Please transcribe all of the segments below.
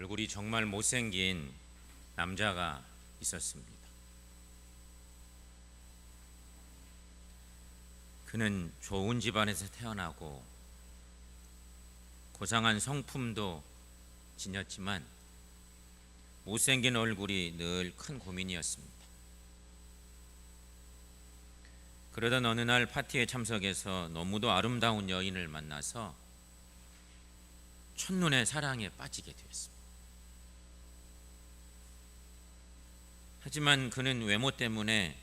얼굴이 정말 못생긴 남자가 있었습니다. 그는 좋은 집안에서 태어나고 고상한 성품도 지녔지만 못생긴 얼굴이 늘 큰 고민이었습니다. 그러던 어느 날 파티에 참석해서 너무도 아름다운 여인을 만나서 첫눈에 사랑에 빠지게 되었습니다. 하지만 그는 외모 때문에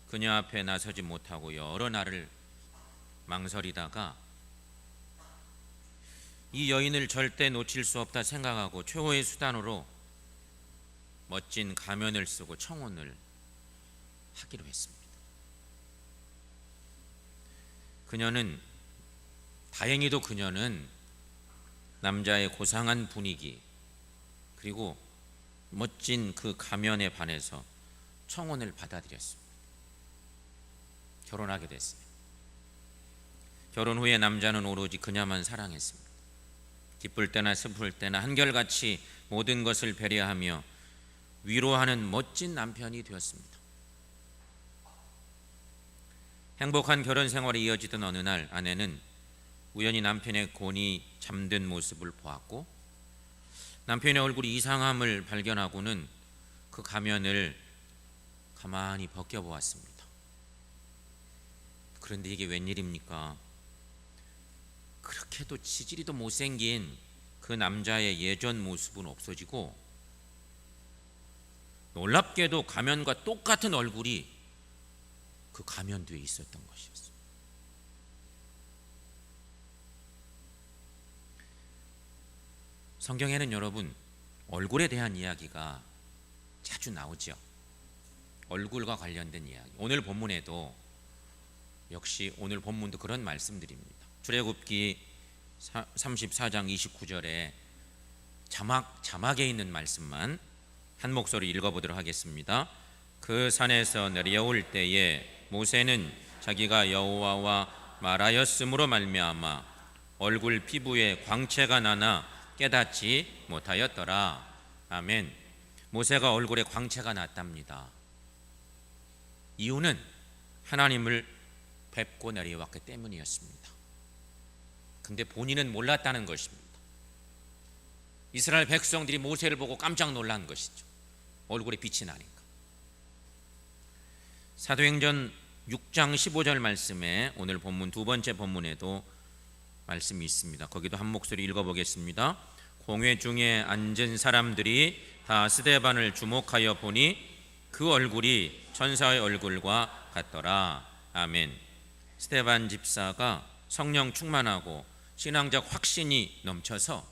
그녀 앞에 나서지 못하고 여러 날을 망설이다가 이 여인을 절대 놓칠 수 없다 생각하고 최후의 수단으로 멋진 가면을 쓰고 청혼을 하기로 했습니다. 다행히도 그녀는 남자의 고상한 분위기 그리고 멋진 그 가면에 반해서 청혼을 받아들였습니다. 결혼하게 됐어요. 결혼 후에 남자는 오로지 그녀만 사랑했습니다. 기쁠 때나 슬플 때나 한결같이 모든 것을 배려하며 위로하는 멋진 남편이 되었습니다. 행복한 결혼 생활이 이어지던 어느 날 아내는 우연히 남편의 곤히 잠든 모습을 보았고 남편의 얼굴이 이상함을 발견하고는 그 가면을 가만히 벗겨보았습니다. 그런데 이게 웬일입니까? 그렇게도 지지리도 못생긴 그 남자의 예전 모습은 없어지고 놀랍게도 가면과 똑같은 얼굴이 그 가면 뒤에 있었던 것이었습니다. 성경에는 여러분 얼굴에 대한 이야기가 자주 나오죠. 얼굴과 관련된 이야기. 오늘 본문에도 역시 오늘 본문도 그런 말씀들입니다. 출애굽기 34장 29절에 자막에 있는 말씀만 한 목소리 읽어보도록 하겠습니다. 그 산에서 내려올 때에 모세는 자기가 여호와와 말하였으므로 말미암아 얼굴 피부에 광채가 나나 깨닫지 못하였더라. 아멘. 모세가 얼굴에 광채가 났답니다. 이유는 하나님을 뵙고 내려왔기 때문이었습니다. 근데 본인은 몰랐다는 것입니다. 이스라엘 백성들이 모세를 보고 깜짝 놀란 것이죠. 얼굴에 빛이 나니까. 사도행전 6장 15절 말씀에 오늘 본문 두 번째 본문에도 말씀이 있습니다. 거기도 한 목소리 읽어보겠습니다. 공회 중에 앉은 사람들이 다 스데반을 주목하여 보니 그 얼굴이 천사의 얼굴과 같더라. 아멘. 스데반 집사가 성령 충만하고 신앙적 확신이 넘쳐서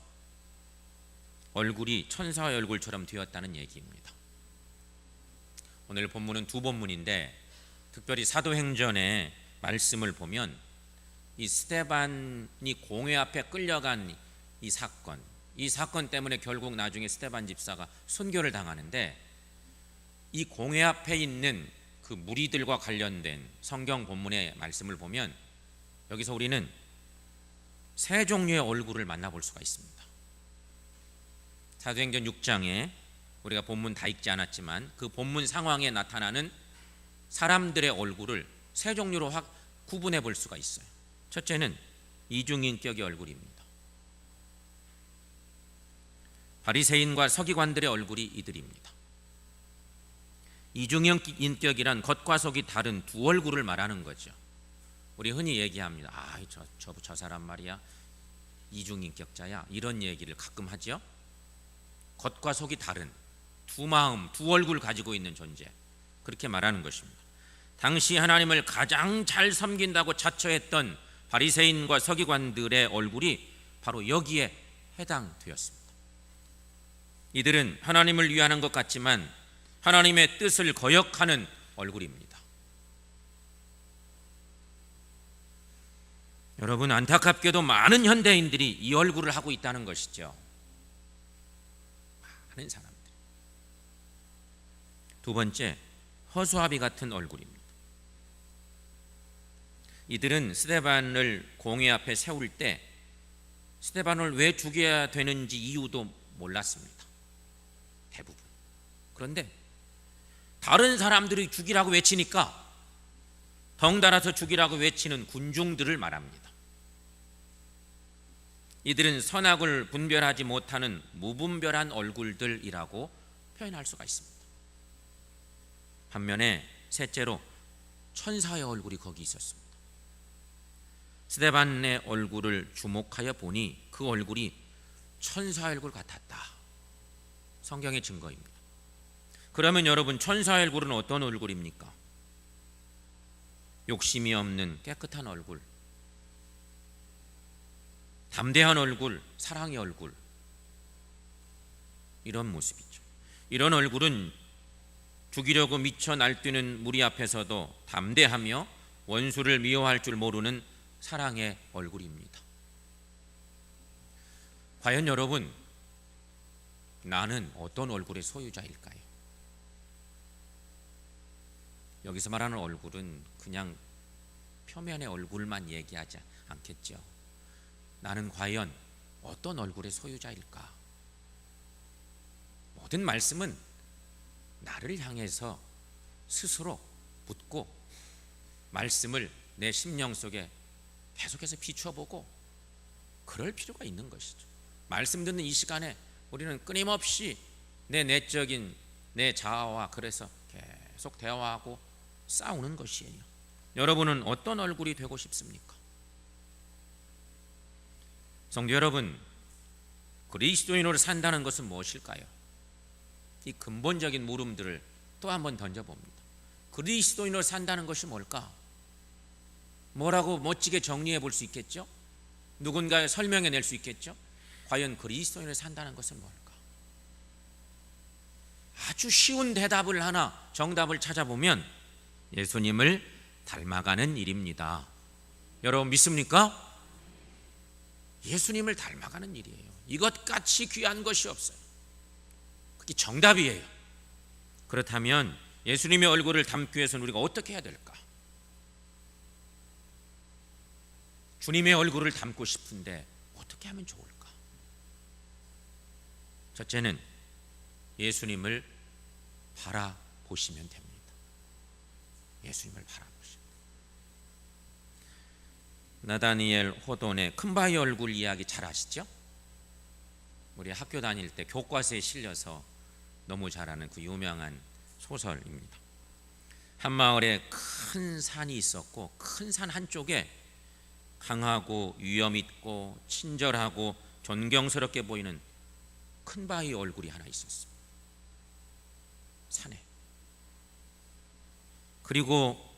얼굴이 천사의 얼굴처럼 되었다는 얘기입니다. 오늘 본문은 두 본문인데 특별히 사도행전의 말씀을 보면 이 스데반이 공회 앞에 끌려간 이 사건 때문에 결국 나중에 스데반 집사가 순교를 당하는데 이 공회 앞에 있는 그 무리들과 관련된 성경 본문의 말씀을 보면 여기서 우리는 세 종류의 얼굴을 만나볼 수가 있습니다. 사도행전 6장에 우리가 본문 다 읽지 않았지만 그 본문 상황에 나타나는 사람들의 얼굴을 세 종류로 구분해 볼 수가 있어요. 첫째는 이중인격의 얼굴입니다. 바리새인과 서기관들의 얼굴이 이들입니다. 이중인격이란 겉과 속이 다른 두 얼굴을 말하는 거죠. 우리 흔히 얘기합니다. 저 사람 말이야 이중인격자야, 이런 얘기를 가끔 하죠. 겉과 속이 다른 두 마음, 두 얼굴 가지고 있는 존재, 그렇게 말하는 것입니다. 당시 하나님을 가장 잘 섬긴다고 자처했던 바리새인과 서기관들의 얼굴이 바로 여기에 해당되었습니다. 이들은 하나님을 위하는 것 같지만 하나님의 뜻을 거역하는 얼굴입니다. 여러분, 안타깝게도 많은 현대인들이 이 얼굴을 하고 있다는 것이죠. 많은 사람들. 두 번째, 허수아비 같은 얼굴입니다. 이들은 스데반을 공회 앞에 세울 때 스데반을 왜 죽여야 되는지 이유도 몰랐습니다. 대부분. 그런데 다른 사람들이 죽이라고 외치니까 덩달아서 죽이라고 외치는 군중들을 말합니다. 이들은 선악을 분별하지 못하는 무분별한 얼굴들이라고 표현할 수가 있습니다. 반면에 셋째로 천사의 얼굴이 거기 있었습니다. 스데반의 얼굴을 주목하여 보니 그 얼굴이 천사의 얼굴 같았다. 성경의 증거입니다. 그러면 여러분, 천사의 얼굴은 어떤 얼굴입니까? 욕심이 없는 깨끗한 얼굴, 담대한 얼굴, 사랑의 얼굴, 이런 모습이죠. 이런 얼굴은 죽이려고 미쳐 날뛰는 무리 앞에서도 담대하며 원수를 미워할 줄 모르는 사랑의 얼굴입니다. 과연 여러분, 나는 어떤 얼굴의 소유자일까요? 여기서 말하는 얼굴은 그냥 표면의 얼굴만 얘기하지 않겠죠. 나는 과연 어떤 얼굴의 소유자일까? 모든 말씀은 나를 향해서 스스로 묻고 말씀을 내 심령 속에 계속해서 비춰보고 그럴 필요가 있는 것이죠. 말씀 듣는 이 시간에 우리는 끊임없이 내 내적인 내 자아와 그래서 계속 대화하고 싸우는 것이에요. 여러분은 어떤 얼굴이 되고 싶습니까? 성도 여러분, 그리스도인으로 산다는 것은 무엇일까요? 이 근본적인 물음들을 또 한번 던져봅니다. 그리스도인으로 산다는 것이 뭘까? 뭐라고 멋지게 정리해 볼 수 있겠죠? 누군가 설명해 낼 수 있겠죠? 과연 그리스도인으로 산다는 것은 뭘까? 아주 쉬운 대답을 하나, 정답을 찾아보면 예수님을 닮아가는 일입니다. 여러분 믿습니까? 예수님을 닮아가는 일이에요. 이것같이 귀한 것이 없어요. 그게 정답이에요. 그렇다면 예수님의 얼굴을 담기 위해서는 우리가 어떻게 해야 될까? 주님의 얼굴을 담고 싶은데 어떻게 하면 좋을까? 첫째는 예수님을 바라보시면 됩니다. 예수님을 바라보시면. 나다니엘 호돈의 큰바위 얼굴 이야기 잘 아시죠? 우리 학교 다닐 때 교과서에 실려서 너무 잘 아는 그 유명한 소설입니다. 한 마을에 큰 산이 있었고 큰 산 한쪽에 강하고 위엄 있고 친절하고 존경스럽게 보이는 큰바위 얼굴이 하나 있었습니다. 산에. 그리고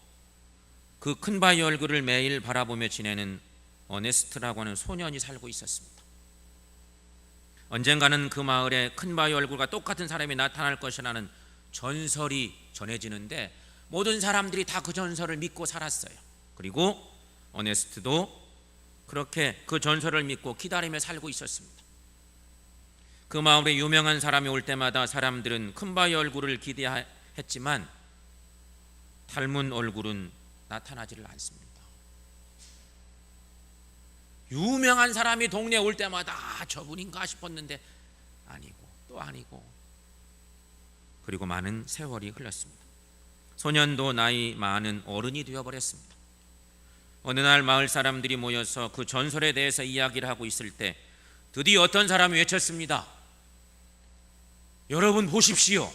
그 큰바위 얼굴을 매일 바라보며 지내는 어네스트라고 하는 소년이 살고 있었습니다. 언젠가는 그 마을에 큰바위 얼굴과 똑같은 사람이 나타날 것이라는 전설이 전해지는데 모든 사람들이 다 그 전설을 믿고 살았어요. 그리고 어네스트도 그렇게 그 전설을 믿고 기다리며 살고 있었습니다. 그 마을에 유명한 사람이 올 때마다 사람들은 큰바위 얼굴을 기대했지만 닮은 얼굴은 나타나지를 않습니다. 유명한 사람이 동네에 올 때마다 저분인가 싶었는데 아니고 또 아니고. 그리고 많은 세월이 흘렀습니다. 소년도 나이 많은 어른이 되어버렸습니다. 어느 날 마을 사람들이 모여서 그 전설에 대해서 이야기를 하고 있을 때 드디어 어떤 사람이 외쳤습니다. 여러분 보십시오.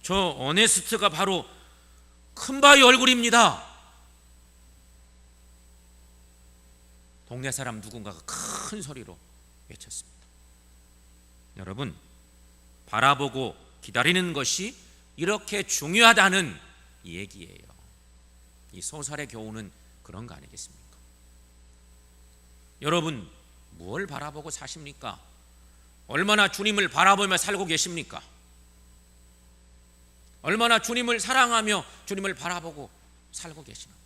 저 어네스트가 바로 큰바위 얼굴입니다. 동네 사람 누군가가 큰 소리로 외쳤습니다. 여러분, 바라보고 기다리는 것이 이렇게 중요하다는 얘기예요. 이 소설의 교훈은 그런 거 아니겠습니까? 여러분, 무엇을 바라보고 사십니까? 얼마나 주님을 바라보며 살고 계십니까? 얼마나 주님을 사랑하며 주님을 바라보고 살고 계시는가?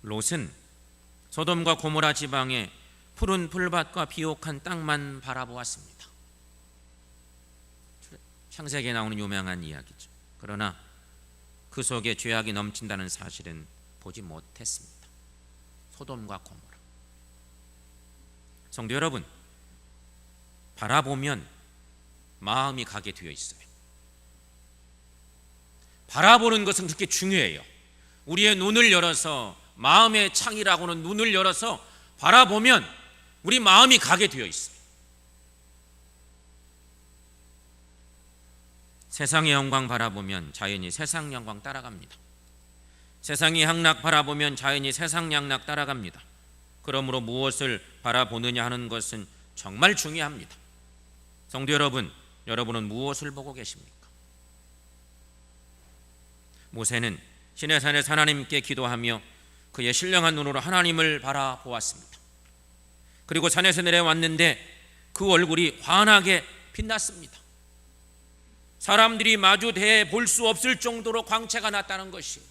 롯은 소돔과 고모라 지방의 푸른 풀밭과 비옥한 땅만 바라보았습니다. 창세기에 나오는 유명한 이야기죠. 그러나 그 속에 죄악이 넘친다는 사실은 보지 못했습니다. 소돔과 고모라. 성도 여러분, 바라보면 마음이 가게 되어 있어요. 바라보는 것은 그렇게 중요해요. 우리의 눈을 열어서, 마음의 창이라고는 눈을 열어서 바라보면 우리 마음이 가게 되어 있어요. 세상의 영광 바라보면 자연히 세상 영광 따라갑니다. 세상의 향락 바라보면 자연히 세상 향락 따라갑니다. 그러므로 무엇을 바라보느냐 하는 것은 정말 중요합니다. 성도 여러분, 여러분은 무엇을 보고 계십니까? 모세는 시내산에서 하나님께 기도하며 그의 신령한 눈으로 하나님을 바라보았습니다. 그리고 산에서 내려왔는데 그 얼굴이 환하게 빛났습니다. 사람들이 마주 대해 볼 수 없을 정도로 광채가 났다는 것이,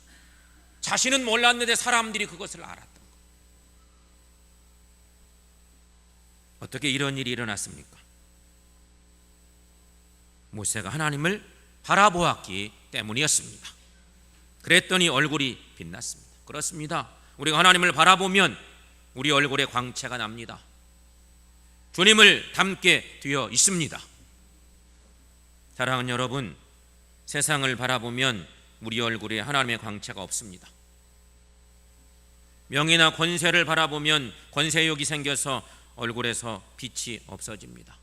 자신은 몰랐는데 사람들이 그것을 알았던 것. 어떻게 이런 일이 일어났습니까? 모세가 하나님을 바라보았기 때문이었습니다. 그랬더니 얼굴이 빛났습니다. 그렇습니다. 우리가 하나님을 바라보면 우리 얼굴에 광채가 납니다. 주님을 닮게 되어 있습니다. 사랑하는 여러분, 세상을 바라보면 우리 얼굴에 하나님의 광채가 없습니다. 명예나 권세를 바라보면 권세욕이 생겨서 얼굴에서 빛이 없어집니다.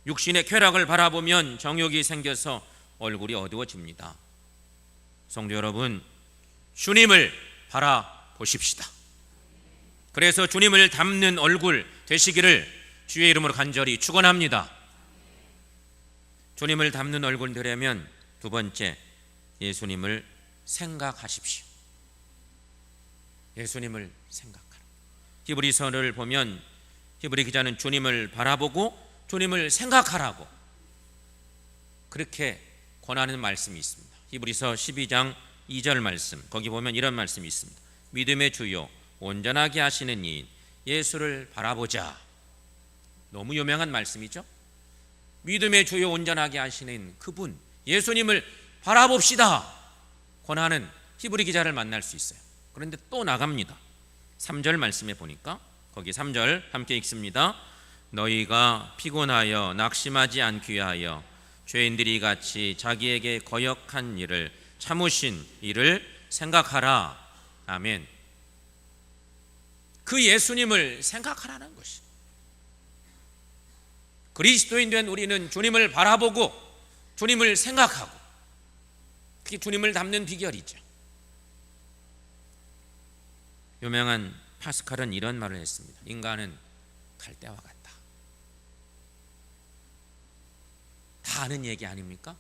육신의 쾌락을 바라보면 정욕이 생겨서 얼굴이 어두워집니다. 성도 여러분, 주님을 바라보십시다. 그래서 주님을 닮는 얼굴 되시기를 주의 이름으로 간절히 축원합니다. 주님을 닮는 얼굴 되려면 두 번째, 예수님을 생각하십시오. 예수님을 생각하라. 히브리서를 보면 히브리 기자는 주님을 바라보고 주님을 생각하라고 그렇게 권하는 말씀이 있습니다. 히브리서 12장 2절 말씀, 거기 보면 이런 말씀이 있습니다. 믿음의 주요 온전하게 하시는 이인 예수를 바라보자. 너무 유명한 말씀이죠. 믿음의 주요 온전하게 하시는 그분 예수님을 바라봅시다 권하는 히브리 기자를 만날 수 있어요. 그런데 또 나갑니다. 3절 말씀에 보니까 거기 3절 함께 읽습니다. 너희가 피곤하여 낙심하지 않기 위하여 죄인들이 같이 자기에게 거역한 일을 참으신 이를 생각하라. 아멘. 그 예수님을 생각하라는 것이, 그리스도인 된 우리는 주님을 바라보고 주님을 생각하고, 그게 주님을 닮는 비결이죠. 유명한 파스칼은 이런 말을 했습니다. 인간은 갈대와 같다. 다 아는 얘기 아닙니까?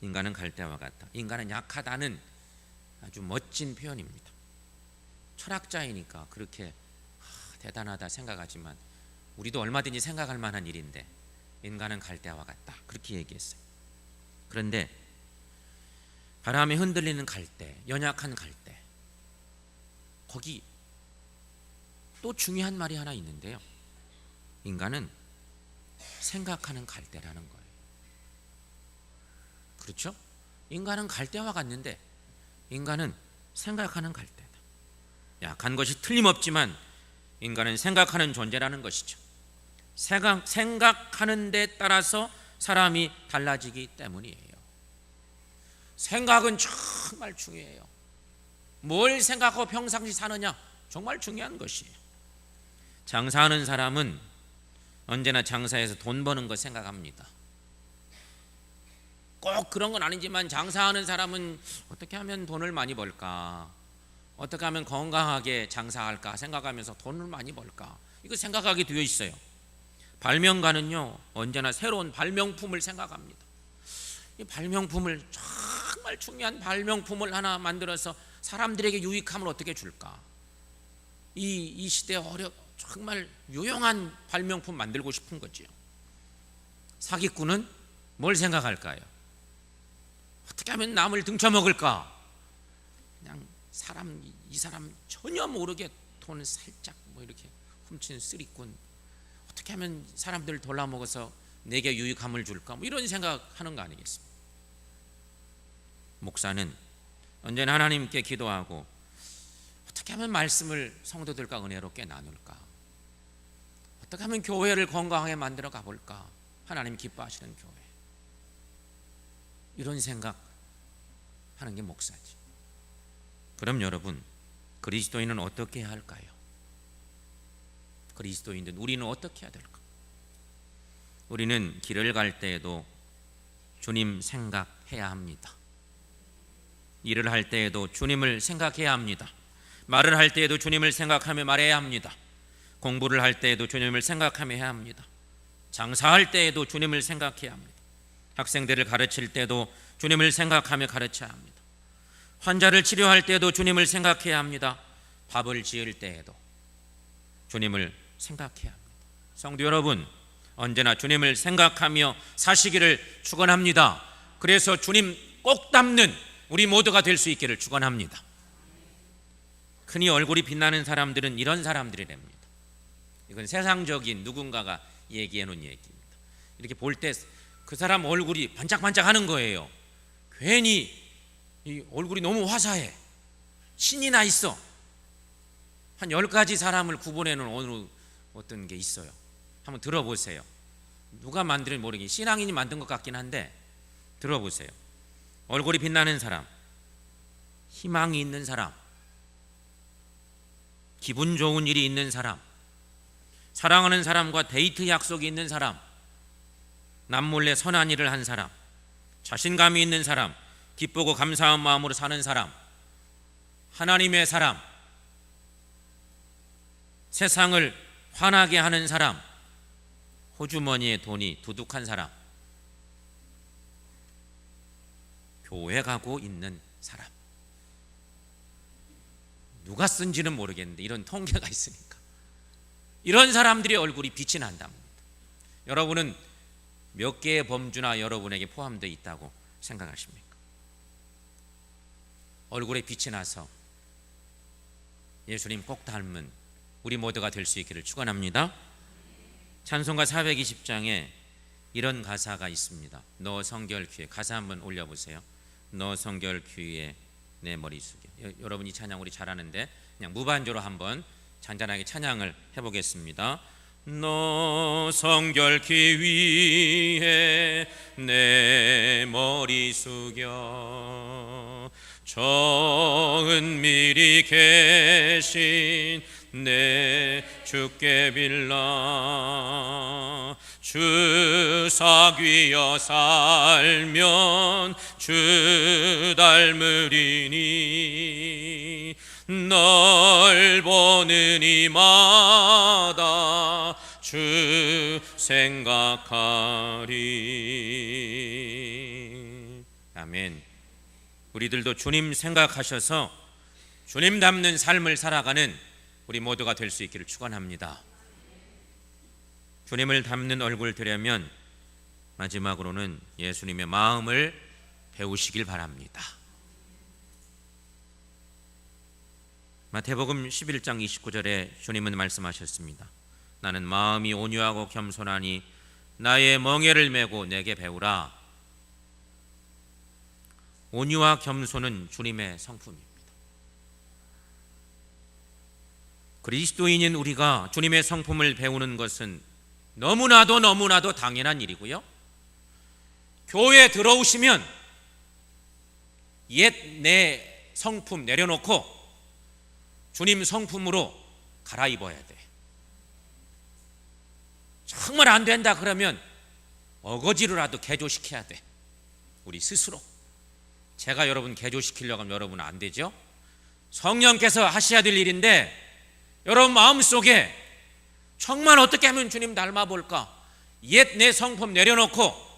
인간은 갈대와 같다. 인간은 약하다는 아주 멋진 표현입니다. 철학자이니까 그렇게 대단하다 생각하지만 우리도 얼마든지 생각할 만한 일인데 인간은 갈대와 같다 그렇게 얘기했어요. 그런데 바람에 흔들리는 갈대, 연약한 갈대, 거기 또 중요한 말이 하나 있는데요. 인간은 생각하는 갈대라는 거예요. 그렇죠? 인간은 갈대와 같는데 인간은 생각하는 갈대다. 약한 것이 틀림없지만 인간은 생각하는 존재라는 것이죠. 생각하는 데 따라서 사람이 달라지기 때문이에요. 생각은 정말 중요해요. 뭘 생각하고 평상시 사느냐 정말 중요한 것이에요. 장사하는 사람은 언제나 장사해서 돈 버는 거 생각합니다. 꼭 그런 건 아니지만 장사하는 사람은 어떻게 하면 돈을 많이 벌까, 어떻게 하면 건강하게 장사할까 생각하면서 돈을 많이 벌까, 이거 생각하게 되어 있어요. 발명가는요 언제나 새로운 발명품을 생각합니다. 이 발명품을, 정말 중요한 발명품을 하나 만들어서 사람들에게 유익함을 어떻게 줄까, 이 시대에 정말 유용한 발명품 만들고 싶은 거지요. 사기꾼은 뭘 생각할까요? 어떻게 하면 남을 등쳐먹을까? 그냥 이 사람 전혀 모르게 돈 살짝 이렇게 훔친 쓰리꾼, 어떻게 하면 사람들 돌아먹어서 내게 유익함을 줄까, 이런 생각하는 거 아니겠습니까? 목사는 언제나 하나님께 기도하고 어떻게 하면 말씀을 성도들과 은혜롭게 나눌까, 어떻게 하면 교회를 건강하게 만들어 가볼까? 하나님 기뻐하시는 교회. 이런 생각하는 게 목사지. 그럼 여러분, 그리스도인은 어떻게 해야 할까요? 그리스도인들 우리는 어떻게 해야 될까? 우리는 길을 갈 때에도 주님 생각해야 합니다. 일을 할 때에도 주님을 생각해야 합니다. 말을 할 때에도 주님을 생각하며 말해야 합니다. 공부를 할 때에도 주님을 생각하며 해야 합니다. 장사할 때에도 주님을 생각해야 합니다. 학생들을 가르칠 때도 주님을 생각하며 가르쳐야 합니다. 환자를 치료할 때도 주님을 생각해야 합니다. 밥을 지을 때에도 주님을 생각해야 합니다. 성도 여러분, 언제나 주님을 생각하며 사시기를 축원합니다. 그래서 주님 꼭 닮는 우리 모두가 될 수 있기를 축원합니다. 흔히 얼굴이 빛나는 사람들은 이런 사람들이 됩니다. 이건 세상적인 누군가가 얘기해 놓은 얘기입니다. 이렇게 볼 때 그 사람 얼굴이 반짝반짝 하는 거예요. 괜히 이 얼굴이 너무 화사해, 신이 나 있어. 한 10가지 사람을 구분해 놓은 어떤 게 있어요. 한번 들어보세요. 누가 만드는지 모르겠는데 신앙인이 만든 것 같긴 한데 들어보세요. 얼굴이 빛나는 사람, 희망이 있는 사람, 기분 좋은 일이 있는 사람, 사랑하는 사람과 데이트 약속이 있는 사람, 남몰래 선한 일을 한 사람, 자신감이 있는 사람, 기쁘고 감사한 마음으로 사는 사람, 하나님의 사람, 세상을 화나게 하는 사람, 호주머니에 돈이 두둑한 사람, 교회 가고 있는 사람. 누가 쓴지는 모르겠는데 이런 통계가 있으니까 이런 사람들의 얼굴이 빛이 난답니다. 여러분은 몇 개의 범주나 여러분에게 포함되어 있다고 생각하십니까? 얼굴에 빛이 나서 예수님 꼭 닮은 우리 모두가 될 수 있기를 축원합니다. 찬송가 420장에 이런 가사가 있습니다. 너 성결 귀에, 가사 한번 올려보세요. 너 성결 귀에 내 머리 숙여. 여러분 이 찬양 우리 잘하는데 그냥 무반주로 한번 잔잔하게 찬양을 해보겠습니다. 너 성결케 위해 내 머리 숙여 저 은밀히 계신 내 주께 빌라 주 사귀어 살면 주 닮으리니 널 보는 이마다 주 생각하리. 아멘. 우리들도 주님 생각하셔서 주님 닮는 삶을 살아가는 우리 모두가 될 수 있기를 축원합니다. 주님을 닮는 얼굴 되려면 마지막으로는 예수님의 마음을 배우시길 바랍니다. 마태복음 11장 29절에 주님은 말씀하셨습니다. 나는 마음이 온유하고 겸손하니 나의 멍에를 메고 내게 배우라. 온유와 겸손은 주님의 성품입니다. 그리스도인인 우리가 주님의 성품을 배우는 것은 너무나도 당연한 일이고요. 교회에 들어오시면 옛 내 성품 내려놓고 주님 성품으로 갈아입어야 돼. 정말 안 된다 그러면 어거지로라도 개조시켜야 돼. 우리 스스로. 제가 여러분 개조시키려고 하면 여러분은 안 되죠. 성령께서 하셔야 될 일인데 여러분 마음속에 정말 어떻게 하면 주님 닮아볼까? 옛 내 성품 내려놓고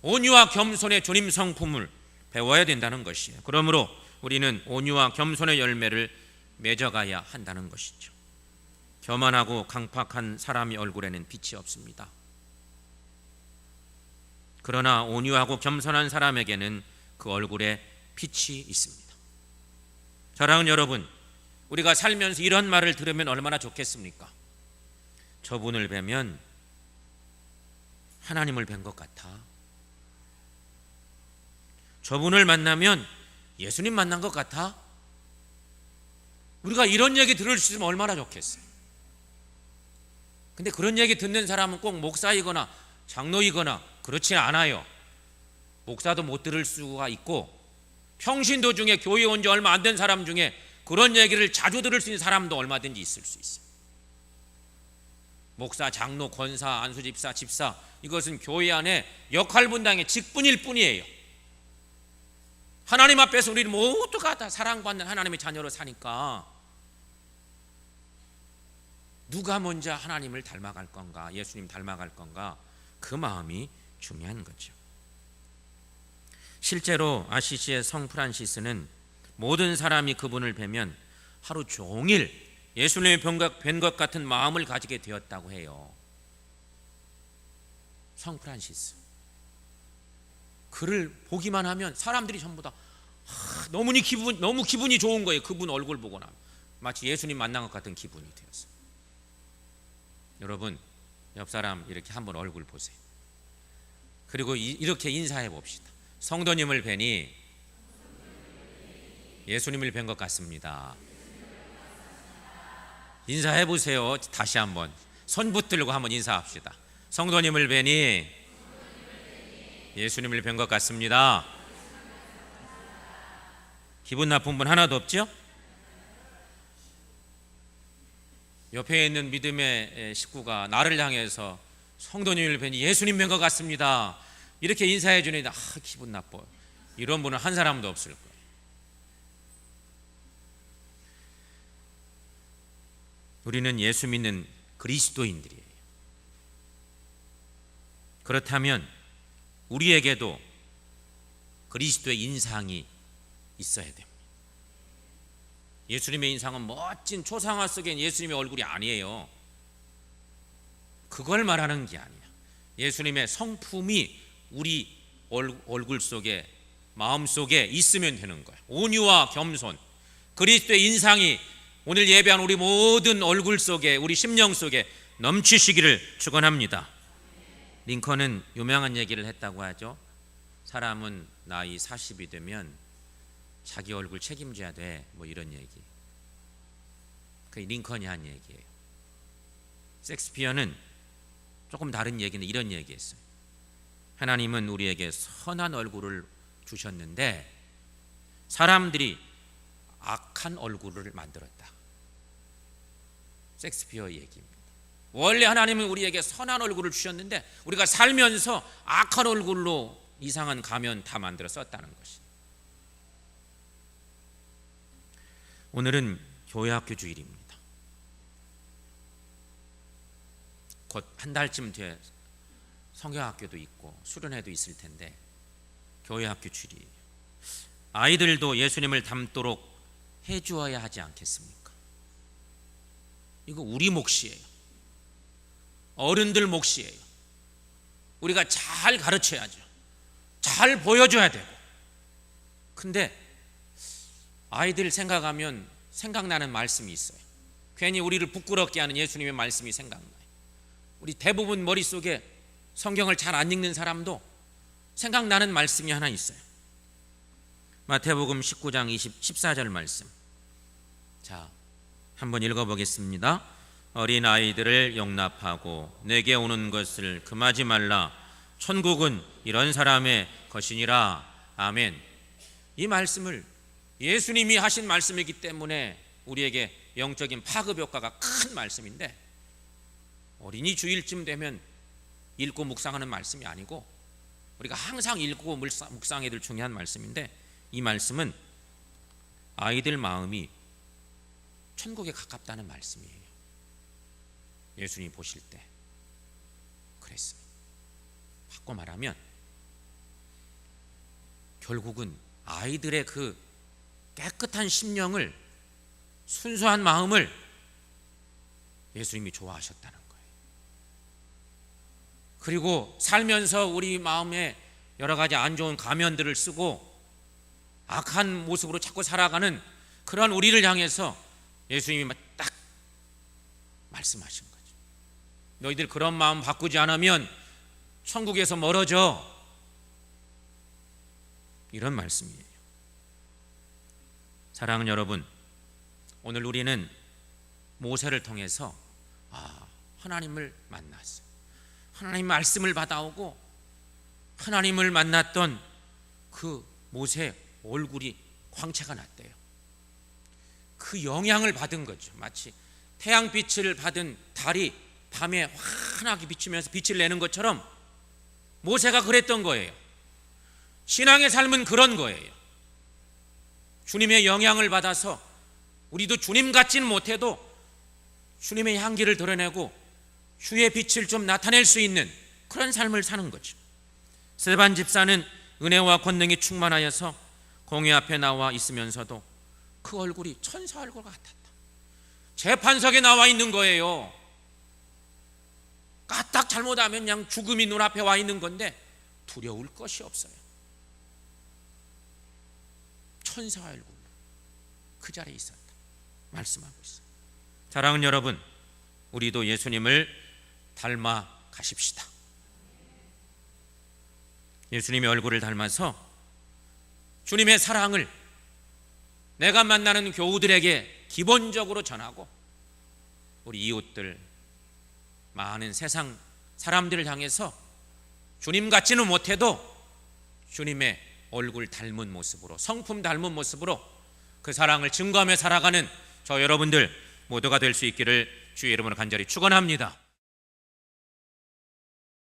온유와 겸손의 주님 성품을 배워야 된다는 것이에요. 그러므로 우리는 온유와 겸손의 열매를 맺어가야 한다는 것이죠. 교만하고 강팍한 사람의 얼굴에는 빛이 없습니다. 그러나 온유하고 겸손한 사람에게는 그 얼굴에 빛이 있습니다. 사랑하는 여러분, 우리가 살면서 이런 말을 들으면 얼마나 좋겠습니까? 저분을 뵈면 하나님을 뵌 것 같아. 저분을 만나면 예수님 만난 것 같아. 우리가 이런 얘기 들을 수 있으면 얼마나 좋겠어요. 근데 그런 얘기 듣는 사람은 꼭 목사이거나 장로이거나 그렇지 않아요. 목사도 못 들을 수가 있고, 평신도 중에 교회 온 지 얼마 안 된 사람 중에 그런 얘기를 자주 들을 수 있는 사람도 얼마든지 있을 수 있어요. 목사, 장로, 권사, 안수집사, 집사, 이것은 교회 안에 역할 분담의 직분일 뿐이에요. 하나님 앞에서 우리는 모두가 다 사랑받는 하나님의 자녀로 사니까 누가 먼저 하나님을 닮아갈 건가, 예수님 닮아갈 건가, 그 마음이 중요한 거죠. 실제로 아시시의 성 프란시스는 모든 사람이 그분을 뵈면 하루 종일 예수님의 뵌 것 같은 마음을 가지게 되었다고 해요. 성 프란시스. 그를 보기만 하면 사람들이 전부 다 너무 기분이 좋은 거예요. 그분 얼굴 보고 나면 마치 예수님 만난 것 같은 기분이 되었어요. 여러분, 옆 사람 이렇게 한번 얼굴 보세요. 그리고 이렇게 인사해 봅시다. 성도님을 뵈니 예수님을 뵌 것 같습니다. 인사해 보세요. 다시 한번 손 붙들고 한번 인사합시다. 성도님을 뵈니 예수님을 뵌 것 같습니다. 기분 나쁜 분 하나도 없죠? 옆에 있는 믿음의 식구가 나를 향해서 성도님을 뵈니 예수님 뵌 것 같습니다, 이렇게 인사해 주는데 기분 나빠. 이런 분은 한 사람도 없을 거예요. 우리는 예수 믿는 그리스도인들이에요. 그렇다면 우리에게도 그리스도의 인상이 있어야 됩니다. 예수님의 인상은 멋진 초상화 속에 예수님의 얼굴이 아니에요. 그걸 말하는 게 아니야. 예수님의 성품이 우리 얼굴 속에, 마음 속에 있으면 되는 거야. 온유와 겸손, 그리스도의 인상이 오늘 예배한 우리 모든 얼굴 속에, 우리 심령 속에 넘치시기를 축원합니다. 링컨은 유명한 얘기를 했다고 하죠. 사람은 나이 40이 되면 자기 얼굴 책임져야 돼, 뭐 이런 얘기. 그 링컨이 한 얘기예요. 셰익스피어는 조금 다른 얘기는 이런 얘기했어요. 하나님은 우리에게 선한 얼굴을 주셨는데 사람들이 악한 얼굴을 만들었다. 셰익스피어의 얘기입니다. 원래 하나님은 우리에게 선한 얼굴을 주셨는데 우리가 살면서 악한 얼굴로 이상한 가면 다 만들어 썼다는 것이. 오늘은 교회학교 주일입니다. 곧 한 달쯤 뒤에 성경학교도 있고 수련회도 있을 텐데 교회학교 주일이에요. 아이들도 예수님을 닮도록 해주어야 하지 않겠습니까? 이거 우리 몫이에요. 어른들 몫이에요. 우리가 잘 가르쳐야죠. 잘 보여줘야 되고. 근데 아이들 생각하면 생각나는 말씀이 있어요. 괜히 우리를 부끄럽게 하는 예수님의 말씀이 생각나요. 우리 대부분 머릿속에 성경을 잘 안 읽는 사람도 생각나는 말씀이 하나 있어요. 마태복음 19장 14절 말씀. 자, 한번 읽어보겠습니다. 어린 아이들을 용납하고 내게 오는 것을 금하지 말라. 천국은 이런 사람의 것이니라. 아멘. 이 말씀을 예수님이 하신 말씀이기 때문에 우리에게 영적인 파급 효과가 큰 말씀인데, 어린이 주일쯤 되면 읽고 묵상하는 말씀이 아니고 우리가 항상 읽고 묵상해야 될 중요한 말씀인데, 이 말씀은 아이들 마음이 천국에 가깝다는 말씀이에요. 예수님 보실 때 그랬습니다. 바꿔 말하면 결국은 아이들의 그 깨끗한 심령을, 순수한 마음을 예수님이 좋아하셨다는 거예요. 그리고 살면서 우리 마음에 여러 가지 안 좋은 가면들을 쓰고 악한 모습으로 자꾸 살아가는 그런 우리를 향해서 예수님이 딱 말씀하신 거죠. 너희들 그런 마음 바꾸지 않으면 천국에서 멀어져. 이런 말씀이에요. 사랑하는 여러분, 오늘 우리는 모세를 통해서 하나님을 만났어요. 하나님 말씀을 받아오고 하나님을 만났던 그 모세 얼굴이 광채가 났대요. 그 영향을 받은 거죠. 마치 태양빛을 받은 달이 밤에 환하게 비추면서 빛을 내는 것처럼 모세가 그랬던 거예요. 신앙의 삶은 그런 거예요. 주님의 영향을 받아서 우리도 주님 같지는 못해도 주님의 향기를 드러내고 주의 빛을 좀 나타낼 수 있는 그런 삶을 사는 거죠. 스데반 집사는 은혜와 권능이 충만하여서 공회 앞에 나와 있으면서도 그 얼굴이 천사 얼굴 같았다. 재판석에 나와 있는 거예요. 까딱 잘못하면 그냥 죽음이 눈앞에 와 있는 건데 두려울 것이 없어요. 천사 얼굴로 그 자리에 있었다 말씀하고 있어요. 사랑하는 여러분, 우리도 예수님을 닮아 가십시다. 예수님의 얼굴을 닮아서 주님의 사랑을 내가 만나는 교우들에게 기본적으로 전하고 우리 이웃들, 많은 세상 사람들을 향해서 주님 같지는 못해도 주님의 얼굴 닮은 모습으로, 성품 닮은 모습으로 그 사랑을 증거하며 살아가는 저 여러분들 모두가 될 수 있기를 주의 이름으로 간절히 축원합니다.